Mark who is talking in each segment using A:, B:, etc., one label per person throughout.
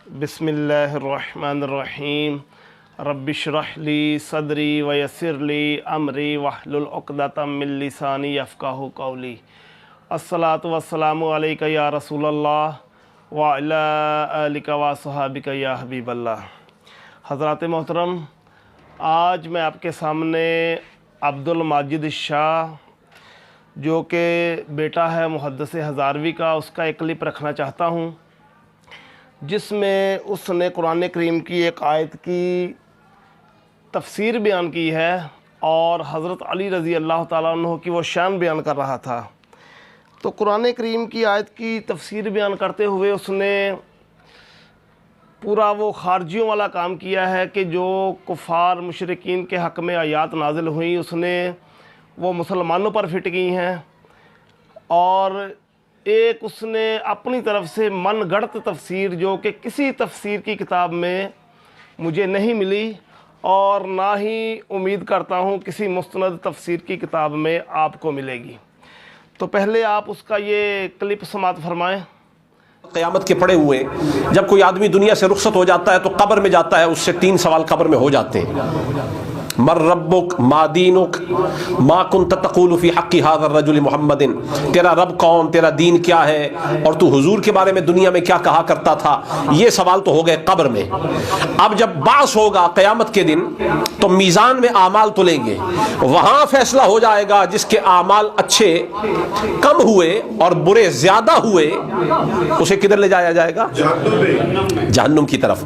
A: बिस्मिल्लाहिर्रहमानिर्रहीम रब्बि इश्रह ली सदरी वयस्सिर ली अमरी वहलुल उक़दतम मिन लिसानी यफ़क़हू क़ौली। अस्सलातु वस्सलामु अलैका या रसूलल्लाह व अला आलिका व सहाबिका या हबीबल्लाह। हज़रात मोहतरम, आज मैं आपके सामने अब्दुल माजिद शाह जो कि बेटा है मुहद्दिस हज़ारवी का, उसका एक क्लिप रखना चाहता हूँ जिसमें उसने कुरान करीम की एक आयत की तफसीर बयान की है और हज़रत अली रज़ी अल्लाह ताला अन्हु की वो शान बयान कर रहा था। तो कुरान करीम की आयत की तफसीर बयान करते हुए उसने पूरा वो खारजियों वाला काम किया है कि जो कुफ़ार मुशरिकीन के हक़ में आयात नाजिल हुई उसने वो मुसलमानों पर फिट की हैं, और एक उसने अपनी तरफ से मन गढ़ंत तफसीर जो कि किसी तफसीर की किताब में मुझे नहीं मिली और ना ही उम्मीद करता हूँ किसी मुस्तनद तफसीर की किताब में आपको मिलेगी। तो पहले आप उसका ये क्लिप समाअत फरमाएं।
B: क़यामत के पड़े हुए जब कोई आदमी दुनिया से रुखसत हो जाता है तो कब्र में जाता है, उससे 3 सवाल कब्र में हो जाते हैं। मर रब्बुक मा दीनुक मा कुन्त तक़ूलु फ़ी हक़्क़ि हाज़ा रजुल मुहम्मदिन, तेरा रब कौन, तेरा दीन क्या है और तू हुजूर के बारे में दुनिया में क्या कहा करता था। ये सवाल तो हो गए कब्र में। अब जब बास होगा क़यामत के दिन तो मीज़ान में आमाल तुलेंगे, वहाँ फैसला हो जाएगा जिसके आमाल अच्छे कम हुए और बुरे ज़्यादा हुए उसे किधर ले जाया जाएगा? जहन्नुम की तरफ।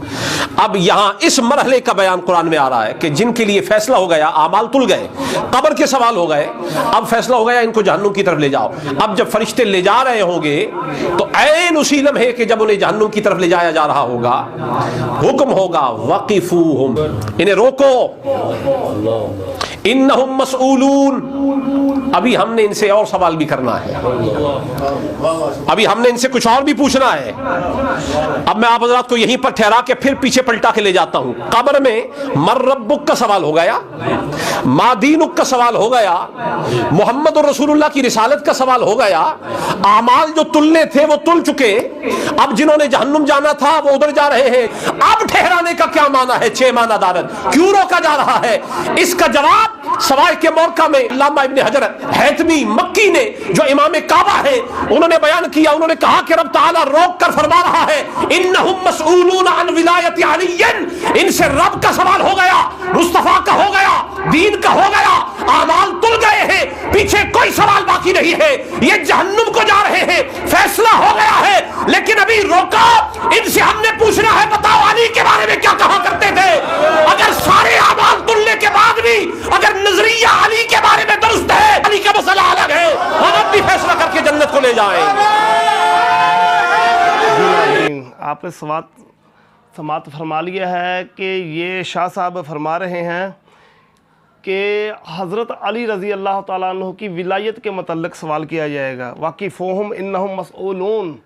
B: अब यहाँ इस मरहले का बयान कुरान में आ रहा है कि जिनके लिए फैसला हो गया, आमाल तुल गए, कब्र के सवाल हो गए, अब फैसला हो गया इनको जहन्नुम की तरफ ले जाओ। अब जब फरिश्ते ले जा रहे होंगे तो ऐन उसी लम्हे के जब उन्हें जहन्नुम की तरफ ले जाया जा रहा होगा, हुक्म होगा वक़िफ़ूहुम, इन्हें रोको, इन्नहुम मसऊलून, अभी हमने इनसे और सवाल भी करना है, अभी हमने इनसे कुछ और भी पूछना है। अब मैं आप हज़रात को यहीं पर ठहरा के फिर पीछे पलटा के ले जाता हूं। कब्र में मर रब्बुक का सवाल हो गया, मा दीनुक का सवाल हो गया, मोहम्मद और रसूलुल्लाह की रिसालत का सवाल हो गया, आमाल जो तुलने थे वो तुल चुके, अब जिन्होंने जहन्नुम जाना था वो उधर जा रहे हैं। अब ठहराने का क्या माना है? 6 माना दारद क्यों रोका जा रहा है? इसका जवाब सवाए के मौका में अल्लामा इब्न हजर हैतमी मक्की ने, जो इमाम काबा है, उन्होंने बयान किया। उन्होंने कहा कि रब ताला रोक कर फरमा रहा है इन्नहुम मसऊलून अन विलायत अलीयन, इनसे रब का सवाल हो गया, मुस्तफा का हो गया, दीन का हो गया, आमाल तुल गए हैं, पीछे कोई सवाल बाकी नहीं है, ये जहन्नुम को जा रहे हैं, फैसला हो गया है। लेकिन अभी रोका, इनसे हमने पूछना है बताओ अली के बारे में क्या कहा करते थे। अगर सारे आमाल तुलने के बाद भी अगर नजरिया अली के बारे में दुरुस्त है, अली का मसला अलग है, हम अब भी फैसला करके जन्नत को ले जाएं।
A: आपने समाअत फरमा लिया है कि ये शाह साहब फरमा रहे हैं कि हज़रत अली रज़ी अल्लाह ताला अन्हु की विलायत के मतलब सवाल किया जाएगा। वाक़िफ़ूहुम इन्नहुम मसऊलून,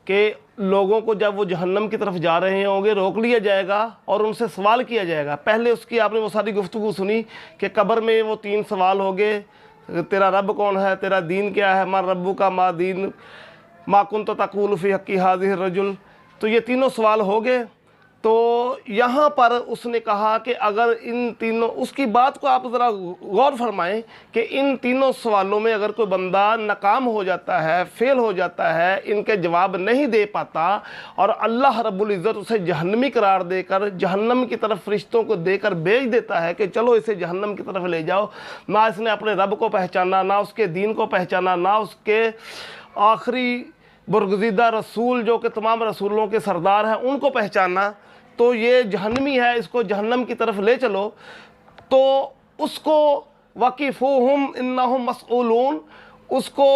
A: के लोगों को जब वो जहन्नम की तरफ जा रहे होंगे रोक लिया जाएगा और उनसे सवाल किया जाएगा। पहले उसकी आपने वो सारी गुफ्तगू सुनी कि कब्र में वो 3 सवाल हो गए, तेरा रब कौन है, तेरा दीन क्या है, मर रब्बु का मा दीन मा कुन्त तक़ूलु फ़ी हक़्क़ि हाज़िहि रजुल, तो ये तीनों सवाल हो गए। तो यहाँ पर उसने कहा कि अगर इन तीनों, उसकी बात को आप ज़रा गौर फरमाएं कि इन तीनों सवालों में अगर कोई बंदा नाकाम हो जाता है, फेल हो जाता है, इनके जवाब नहीं दे पाता और अल्लाह रब्बुल इज़्ज़त उसे जहन्नमी करार देकर जहन्नम की तरफ फरिश्तों को देकर भेज देता है कि चलो इसे जहन्नम की तरफ ले जाओ, ना इसने अपने रब को पहचाना, ना उसके दीन को पहचाना, ना उसके आखिरी बरगुज़ीदा रसूल जो कि तमाम रसूलों के सरदार हैं उनको पहचाना, तो ये जहन्नमी है, इसको जहन्नम की तरफ ले चलो। तो उसको वक़िफ़ूहुम इन्नहुम मसऊलून, उसको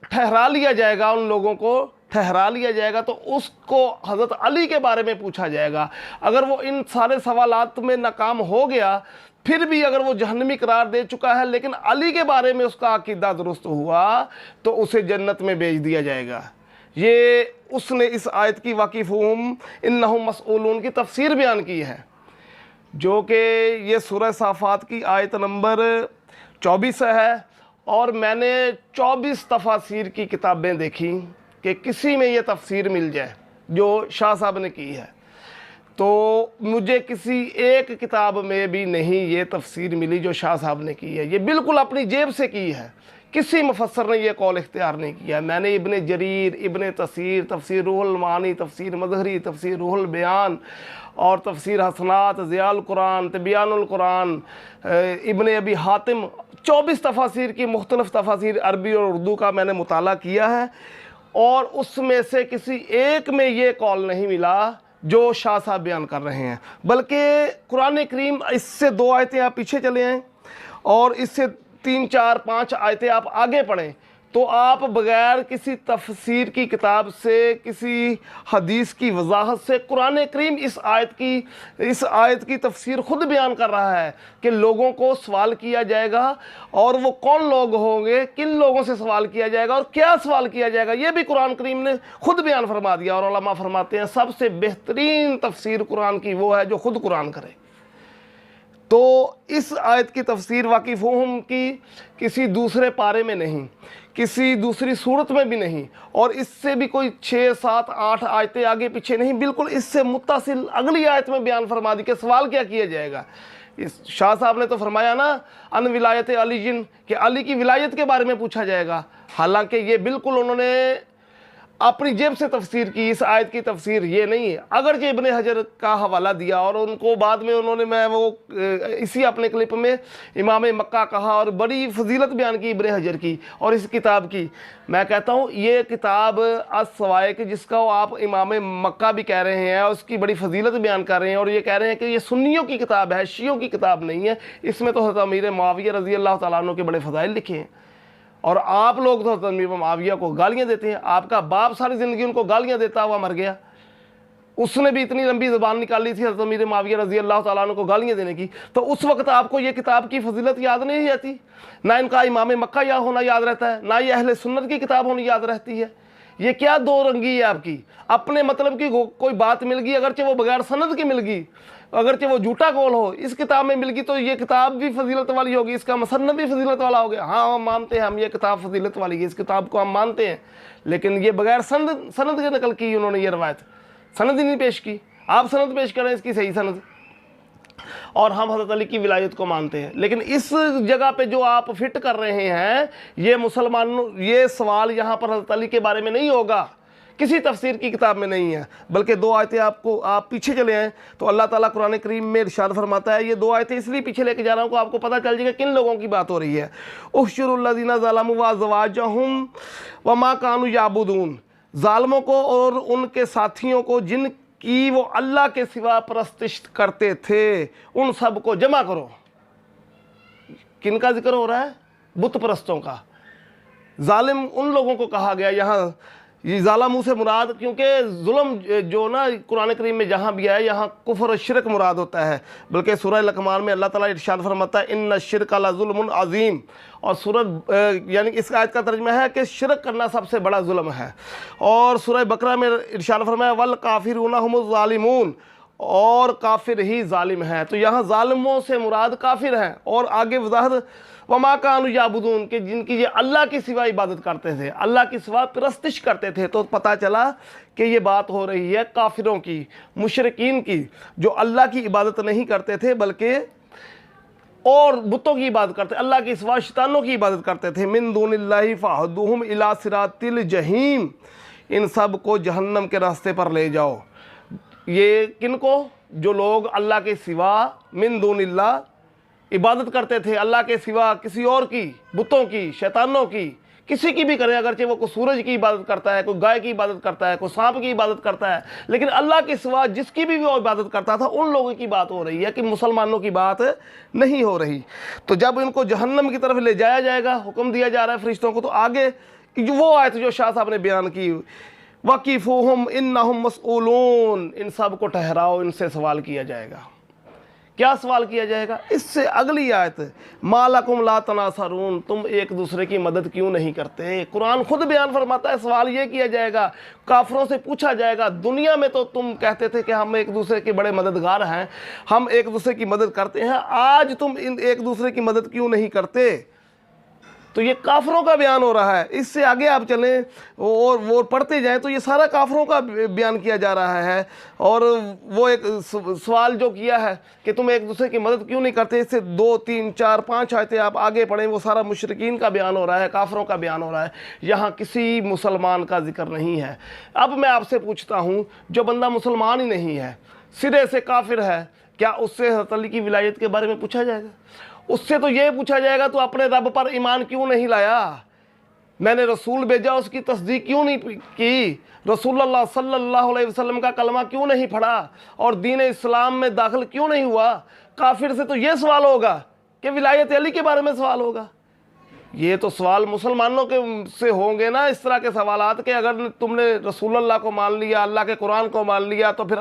A: ठहरा लिया जाएगा, उन लोगों को ठहरा लिया जाएगा। तो उसको हज़रत अली के बारे में पूछा जाएगा। अगर वो इन सारे सवालात में नाकाम हो गया, फिर भी अगर वो जहन्नमी करार दे चुका है लेकिन अली के बारे में उसका अकीदा दुरुस्त हुआ तो उसे जन्नत में भेज दिया जाएगा। ये उसने इस आयत की वाक़िफ़ूहुम इन्नहुम मसऊलून की तफसीर बयान की है, जो कि ये सूरह साफ़ात की आयत नंबर 24 है। और मैंने 24 तफासीर की किताबें देखी कि किसी में ये तफसीर मिल जाए جو शाह साहब ने की है। तो मुझे किसी एक किताब में भी नहीं ये तफसीर मिली जो शाह साहब ने की है, ये बिल्कुल अपनी जेब से की है, किसी मुफस्सर ने ये कौल इख्तियार नहीं किया। मैंने इब्ने जरीर, इब्ने तसीर, तफसीर रूहुल मानी, तफसीर मज़हरी, तफसीर रूहुल बयान और तफसीर हसनात, ज़ियाउल कुरान, तिबियानुल कुरान, इब्ने अबी हातिम, 24 तफासीर की मुख्तलिफ तफासीर अरबी और उर्दू का मैंने मुताला किया है, और उसमें से किसी एक में ये कौल नहीं मिला जो शाह साहब बयान कर रहे हैं। बल्कि कुरान करीम, इससे 2 आयतें आप पीछे चले आएँ और इससे 3, 4, 5 आयतें आप आगे पढ़ें, तो आप बग़ैर किसी तफसीर की किताब से, किसी हदीस की वजाहत से, कुरान करीम इस आयत की तफसीर ख़ुद बयान कर रहा है कि लोगों को सवाल किया जाएगा, और वो कौन लोग होंगे, किन लोगों से सवाल किया जाएगा और क्या सवाल किया जाएगा, ये भी कुरान करीम ने ख़ुद बयान फरमा दिया। और उलमा फरमाते हैं सबसे बेहतरीन तफसीर कुरान की वो है जो ख़ुद कुरान करे। तो इस आयत की तफसीर वाकिफ़ुहुम की किसी दूसरे पारे में नहीं, किसी दूसरी सूरत में भी नहीं, और इससे भी कोई 6, 7, 8 आयतें आगे पीछे नहीं, बिल्कुल इससे मुत्तसिल अगली आयत में बयान फरमा दी कि सवाल क्या किया जाएगा। इस शाह साहब ने तो फरमाया ना, अन विलायत अली जिन, कि अली की विलायत के बारे में पूछा जाएगा। हालांकि ये बिल्कुल उन्होंने अपनी जेब से तफसीर की, इस आयत की तफसीर ये नहीं है। अगरचे इब्ने हजर का हवाला दिया, और उनको बाद में उन्होंने, मैं वो इसी अपने क्लिप में इमाम मक्का कहा और बड़ी फजीलत बयान की इब्ने हजर की और इस किताब की। मैं कहता हूँ ये किताब अस-सवाइक, जिसका आप इमाम मक्का भी कह रहे हैं, उसकी बड़ी फजीलत बयान कर रहे हैं, और ये कह रहे हैं कि ये सुन्नियों की किताब है, शियों की किताब नहीं है। इसमें तो हज़रत अमीर मुआविया रज़ी अल्लाह तआला अन्हु के बड़े फ़ज़ाइल लिखे हैं, और आप लोग तो हज़रत अमीर मुआविया को गालियाँ देते हैं। आपका बाप सारी ज़िंदगी उनको गालियाँ देता हुआ मर गया, उसने भी इतनी लंबी ज़बान निकाली थी हज़रत अमीर मुआविया रज़ी अल्लाह तआला अन्हु को गालियाँ देने की। तो उस वक्त आपको ये किताब की फजीलत याद नहीं आती, ना इनका इमाम मक्का या होना याद रहता है, ना ये अहले सुन्नत की किताब होनी याद रहती है। ये क्या दो रंगी है आपकी, अपने मतलब की कोई बात मिल गई, अगरचे वो बगैर सनद की मिल गई, अगरचे वो झूठा कौल हो, इस किताब में मिल गई, तो ये किताब भी फजीलत वाली होगी, इसका मुसन्नफ भी फजीलत वाला हो गया। हाँ, हम मानते हैं, हम ये किताब फजीलत वाली है, इस किताब को हम मानते हैं, लेकिन ये बगैर सनद के नकल की उन्होंने ये रवायत, सनद ही नहीं पेश की। आप सनद पेश करें इसकी सही सनद, और हम हज़रत अली की विलायत को मानते हैं। लेकिन इस जगह पे जो आप फिट कर रहे हैं, ये मुसलमानों, ये सवाल यहाँ पर हज़रत अली के बारे में नहीं होगा, किसी तफसीर की किताब में नहीं है। बल्कि 2 आयतें आपको, आप पीछे चले आएँ तो अल्लाह ताला कुरान करीम में इरशाद फरमाता है, ये 2 आयतें इसलिए पीछे लेके जा रहा हूँ कि आपको पता चल जाएगा किन लोगों की बात हो रही है। उहशुरुल्लज़ीना ज़लमू व अज़वाजहुम व मा कानू याबुदून, ज़ालिमों को और उनके साथियों को जिनकी वो अल्लाह के सिवा परस्तिश करते थे, उन सब को जमा करो। किन का जिक्र हो रहा है? बुत परस्तों का। जालिम उन लोगों को कहा गया, यहाँ ये ज़ालिमों से मुराद, क्योंकि जुल्म जो ना कुरान करीम में जहाँ भी है, यहाँ कुफ्र और शिरक मुराद होता है। बल्कि सूरह लकमान में अल्लाह ताला इरशाद फरमाता है, इन्ना शिरक लज़ुल्मुन अज़ीम, और सूरह यानी इस आयत का तर्जुमा है कि शिरक करना सबसे बड़ा जुल्म है। और सूरह बकरा में इरशाद फरमाया वल काफिरूना हुमुज़ ज़ालिमून, और काफिर ही जालिम है। तो यहाँ जालिमों से मुराद काफिर हैं, और आगे वजाहत वमा कानू याबुदून, के जिनकी ये अल्लाह की सिवा इबादत करते थे, अल्लाह की सिवा परस्तिश करते थे। तो पता चला कि ये बात हो रही है काफिरों की, मुशरिकीन की, जो अल्लाह की इबादत नहीं करते थे बल्कि और बुतों की इबादत करते, अल्लाह के सिवा शैतानों की इबादत करते थे। मिन दूनिल्लाहि फहदुहुम इला सिरातिल जहीम, इन सब को जहन्नम के रास्ते पर ले जाओ। ये किनको? जो लोग अल्लाह के सिवा मिन दूनिल्लाह इबादत करते थे, अल्लाह के सिवा किसी और की, बुतों की, शैतानों की, किसी की भी करें, अगरचे वो कोई सूरज की इबादत करता है, कोई गाय की इबादत करता है, कोई सांप की इबादत करता है, लेकिन अल्लाह के सिवा जिसकी भी वो इबादत करता था, उन लोगों की बात हो रही है कि मुसलमानों की बात नहीं हो रही। तो जब इनको जहन्नम की तरफ ले जाया जाएगा, हुक्म दिया जा रहा है फरिश्तों को, तो आगे वो आयत जो शाह साहब ने बयान की, वकीफ़ुहुम इन्नहुम मसऊलून, इन सब को ठहराओ, इनसे सवाल किया जाएगा। क्या सवाल किया जाएगा? इससे अगली आयत, मालकुम ला तनासरून, तुम एक दूसरे की मदद क्यों नहीं करते? कुरान खुद बयान फरमाता है, सवाल ये किया जाएगा, काफिरों से पूछा जाएगा, दुनिया में तो तुम कहते थे कि हम एक दूसरे के बड़े मददगार हैं, हम एक दूसरे की मदद करते हैं, आज तुम इन एक दूसरे की मदद क्यों नहीं करते? تو یہ کافروں کا بیان ہو رہا ہے. اس سے آگے آپ چلیں اور وہ پڑھتے جائیں تو یہ سارا کافروں کا بیان کیا جا رہا ہے. اور وہ ایک سوال جو کیا ہے کہ تم ایک دوسرے کی مدد کیوں نہیں کرتے, اس سے 2 3 4 5 آیتیں آپ آگے پڑھیں, وہ سارا مشرکین کا بیان ہو رہا ہے, کافروں کا بیان ہو رہا ہے. یہاں کسی مسلمان کا ذکر نہیں ہے. اب میں آپ سے پوچھتا ہوں, جو بندہ مسلمان ہی نہیں ہے, سرے سے کافر ہے, کیا اس سے حضرت علی کی ولایت کے بارے میں پوچھا جائے گا؟ اس سے تو یہ پوچھا جائے گا تو اپنے رب پر ایمان کیوں نہیں لایا, میں نے رسول بھیجا اس کی تصدیق کیوں نہیں کی, رسول اللہ صلی اللہ علیہ وسلم کا کلمہ کیوں نہیں پڑھا, اور دین اسلام میں داخل کیوں نہیں ہوا. کافر سے تو یہ سوال ہوگا کہ ولایت علی کے بارے میں سوال ہوگا. یہ تو سوال مسلمانوں کے سے ہوں گے نا, اس طرح کے سوالات, کہ اگر تم نے رسول اللہ کو مان لیا, اللہ کے قرآن کو مان لیا, تو پھر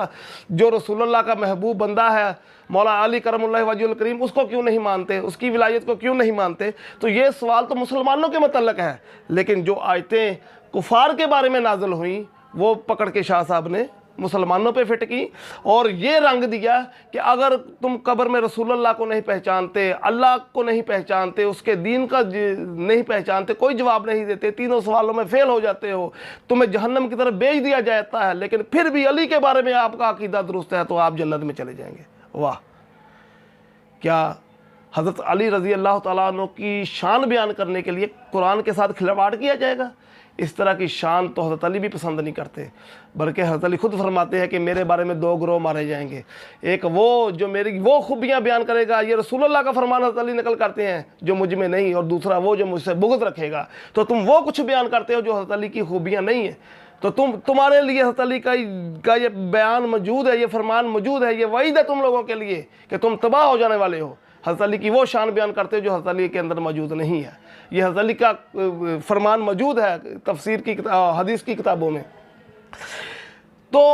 A: جو رسول اللہ کا محبوب بندہ ہے مولا علی کرم اللہ وجہ الکریم, اس کو کیوں نہیں مانتے, اس کی ولایت کو کیوں نہیں مانتے. تو یہ سوال تو مسلمانوں کے متعلق ہے, لیکن جو آیتیں کفار کے بارے میں نازل ہوئیں وہ پکڑ کے شاہ صاحب نے مسلمانوں پہ فٹ کی, اور یہ رنگ دیا کہ اگر تم قبر میں رسول اللہ کو نہیں پہچانتے, اللہ کو نہیں پہچانتے, اس کے دین کا نہیں پہچانتے, کوئی جواب نہیں دیتے, تینوں سوالوں میں فیل ہو جاتے ہو, تمہیں جہنم کی طرف بھیج دیا جاتا ہے, لیکن پھر بھی علی کے بارے میں آپ کا عقیدہ درست ہے تو آپ جنت میں چلے جائیں گے. واہ, کیا حضرت علی رضی اللہ تعالیٰ عنہ کی شان بیان کرنے کے لیے قرآن کے ساتھ کھلواڑ کیا جائے گا؟ اس طرح کی شان تو حضرت علی بھی پسند نہیں کرتے, بلکہ حضرت علی خود فرماتے ہیں کہ میرے بارے میں 2 گروہ مارے جائیں گے. ایک وہ جو میری وہ خوبیاں بیان کرے گا, یہ رسول اللہ کا فرمان حضرت علی نقل کرتے ہیں, جو مجھ میں نہیں, اور دوسرا وہ جو مجھ سے بغض رکھے گا. تو تم وہ کچھ بیان کرتے ہو جو حضرت علی کی خوبیاں نہیں ہیں, تو تمہارے لیے حضرت علی کا یہ بیان موجود ہے, یہ فرمان موجود ہے, یہ وعید ہے تم لوگوں کے لیے کہ تم تباہ ہو جانے والے ہو. حضرت علی کی وہ شان بیان کرتے ہو جو حضرت علی کے اندر موجود نہیں ہے. یہ حضرت علی کا فرمان موجود ہے تفسیر کی حدیث کی کتابوں میں. تو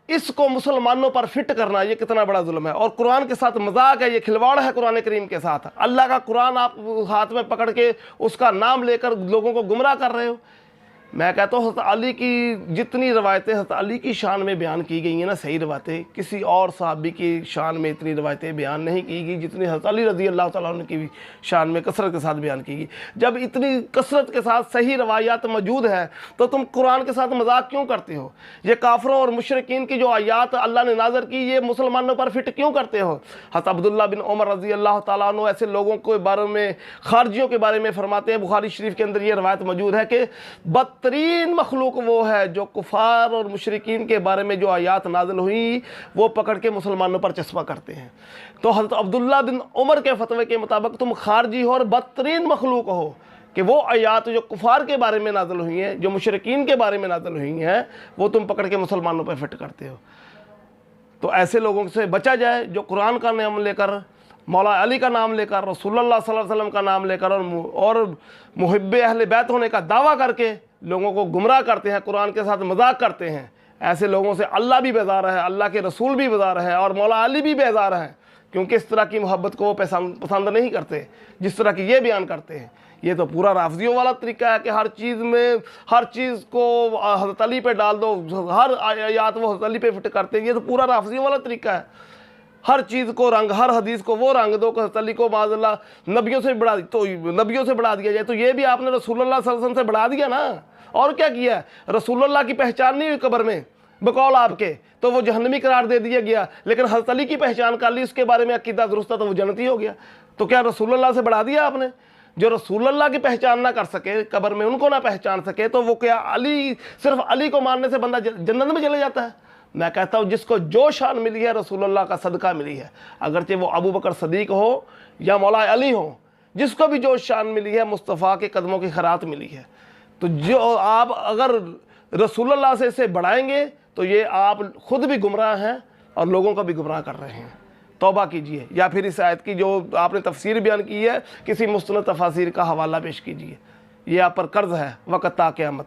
A: اس کو مسلمانوں پر فٹ کرنا یہ کتنا بڑا ظلم ہے, اور قرآن کے ساتھ مذاق ہے, یہ کھلواڑ ہے قرآن کریم کے ساتھ. اللہ کا قرآن آپ ہاتھ میں پکڑ کے اس کا نام لے کر لوگوں کو گمراہ کر رہے ہو. میں کہتا ہوں حضرت علی کی جتنی روایتیں حضرت علی کی شان میں بیان کی گئی ہیں نا, صحیح روایتیں, کسی اور صحابی کی شان میں اتنی روایتیں بیان نہیں کی گئی جتنی حضرت علی رضی اللہ تعالیٰ عنہ کی شان میں کثرت کے ساتھ بیان کی گئی. جب اتنی کثرت کے ساتھ صحیح روایات موجود ہیں تو تم قرآن کے ساتھ مذاق کیوں کرتے ہو؟ یہ کافروں اور مشرکین کی جو آیات اللہ نے نازل کی, یہ مسلمانوں پر فٹ کیوں کرتے ہو؟ حضرت عبداللہ بن عمر رضی اللہ تعالیٰ عنہ ایسے لوگوں کے بارے میں, خارجیوں کے بارے میں فرماتے ہیں, بخاری شریف کے اندر یہ روایت موجود ہے کہ بدترین مخلوق وہ ہے جو کفار اور مشرکین کے بارے میں جو آیات نازل ہوئی وہ پکڑ کے مسلمانوں پر چسپاں کرتے ہیں. تو حضرت عبداللہ بن عمر کے فتوے کے مطابق تم خارجی ہو اور بدترین مخلوق ہو کہ وہ آیات جو کفار کے بارے میں نازل ہوئی ہیں, جو مشرکین کے بارے میں نازل ہوئی ہیں, وہ تم پکڑ کے مسلمانوں پر فٹ کرتے ہو. تو ایسے لوگوں سے بچا جائے جو قرآن کا نام لے کر, مولا علی کا نام لے کر, رسول اللہ صلی اللہ علیہ وسلم کا نام لے کر اور محب اہل بیت ہونے کا دعویٰ کر کے لوگوں کو گمراہ کرتے ہیں, قرآن کے ساتھ مذاق کرتے ہیں. ایسے لوگوں سے اللہ بھی بیزار ہے, اللہ کے رسول بھی بیزار ہے, اور مولا علی بھی بیزار ہے, کیونکہ اس طرح کی محبت کو وہ پسند نہیں کرتے جس طرح کی یہ بیان کرتے ہیں. یہ تو پورا رافضیوں والا طریقہ ہے کہ ہر چیز کو حضرت علی پہ ڈال دو, ہر آیات وہ حضرت علی پہ فٹ کرتے ہیں. یہ تو پورا رافضیوں والا طریقہ ہے. ہر چیز کو رنگ, ہر حدیث کو وہ رنگ دو کہ حضرت علی کو معاذ اللہ نبیوں سے بڑھا دیا جائے. تو یہ بھی آپ نے رسول اللہ صلی اللہ علیہ وسلم سے بڑھا دیا نا. اور کیا کیا ہے؟ رسول اللہ کی پہچان نہیں ہوئی قبر میں بقول آپ کے, تو وہ جہنمی قرار دے دیا گیا, لیکن حضرت علی کی پہچان کر لی, اس کے بارے میں عقیدہ درست تھا تو وہ جنتی ہو گیا. تو کیا رسول اللہ سے بڑھا دیا آپ نے؟ جو رسول اللہ کی پہچان نہ کر سکے, قبر میں ان کو نہ پہچان سکے, تو وہ کیا صرف علی کو ماننے سے بندہ جنت میں چلے جاتا ہے؟ میں کہتا ہوں جس کو جو شان ملی ہے رسول اللہ کا صدقہ ملی ہے, اگرچہ وہ ابو بکر صدیق ہو یا مولا علی ہو, جس کو بھی جو شان ملی ہے مصطفیٰ کے قدموں کی خیرات ملی ہے. تو جو آپ اگر رسول اللہ سے اسے بڑھائیں گے تو یہ آپ خود بھی گمراہ ہیں اور لوگوں کو بھی گمراہ کر رہے ہیں. توبہ کیجئے, یا پھر اس آیت کی جو آپ نے تفسیر بیان کی ہے کسی مستند تفاسیر کا حوالہ پیش کیجئے. یہ آپ پر قرض ہے وقت تا قیامت.